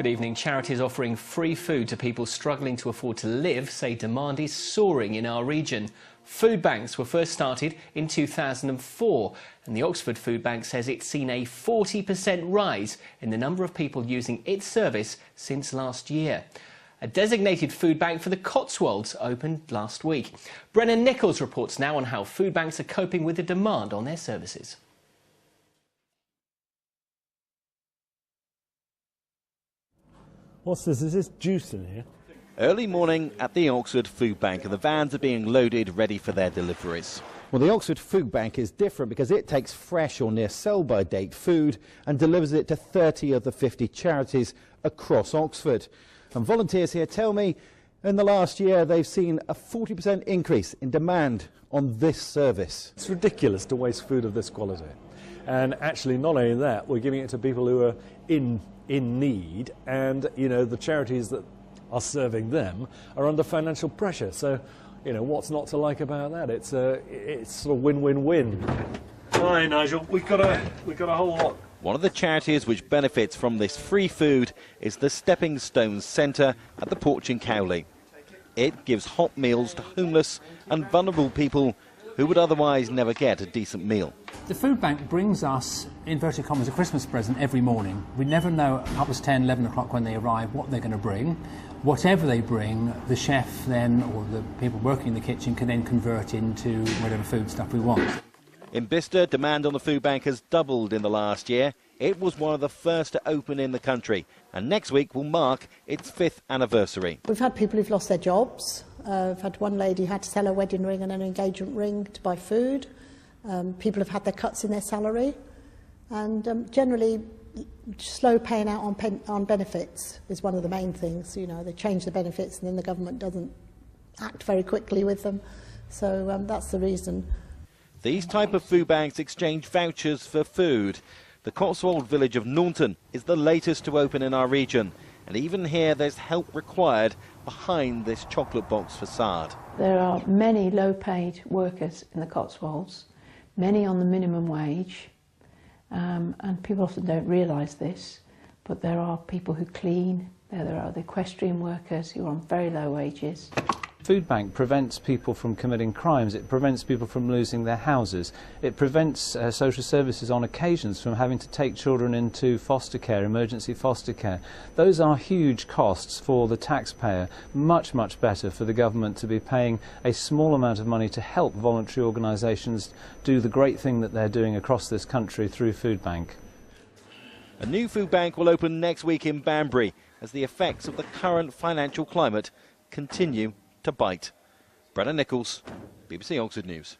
Good evening. Charities offering free food to people struggling to afford to live say demand is soaring in our region. Food banks were first started in 2004 and the Oxford Food Bank says it's seen a 40% rise in the number of people using its service since last year. A designated food bank for the Cotswolds opened last week. Brennan Nicholls reports now on how food banks are coping with the demand on their services. What's this? Is this juice in here? Early morning at the Oxford Food Bank and the vans are being loaded ready for their deliveries. Well, the Oxford Food Bank is different because it takes fresh or near sell-by-date food and delivers it to 30 of the 50 charities across Oxford. And volunteers here tell me in the last year they've seen a 40% increase in demand on this service. It's ridiculous to waste food of this quality. And actually, not only that, we're giving it to people who are in need, and the charities that are serving them are under financial pressure. So, what's not to like about that? It's sort of win-win-win. Hi, Nigel. We've got a whole lot. One of the charities which benefits from this free food is the Steppin Stone Centre at the Porch in Cowley. It gives hot meals to homeless and vulnerable people who would otherwise never get a decent meal. The food bank brings us, inverted commas, a Christmas present every morning. We never know up to 10, 11 o'clock when they arrive what they're going to bring. Whatever they bring, the chef then, or the people working in the kitchen, can then convert into whatever food stuff we want. In Bicester, demand on the food bank has doubled in the last year. It was one of the first to open in the country, and next week will mark its 5th anniversary. We've had people who've lost their jobs. We've had one lady who had to sell her wedding ring and an engagement ring to buy food. People have had their cuts in their salary, and generally slow paying out on benefits is one of the main things. They change the benefits and then the government doesn't act very quickly with them. So that's the reason. These type of food banks exchange vouchers for food. The Cotswold village of Naunton is the latest to open in our region, and even here there's help required behind this chocolate box facade. There are many low-paid workers in the Cotswolds, many on the minimum wage, and people often don't realise this, but there are people who clean, there are the equestrian workers who are on very low wages. Food bank prevents people from committing crimes, it prevents people from losing their houses, it prevents social services on occasions from having to take children into foster care, emergency foster care. Those are huge costs for the taxpayer. Much better for the government to be paying a small amount of money to help voluntary organisations do the great thing that they're doing across this country through Food Bank. A new food bank will open next week in Banbury as the effects of the current financial climate continue to bite. Brennan Nicholls, BBC Oxford News.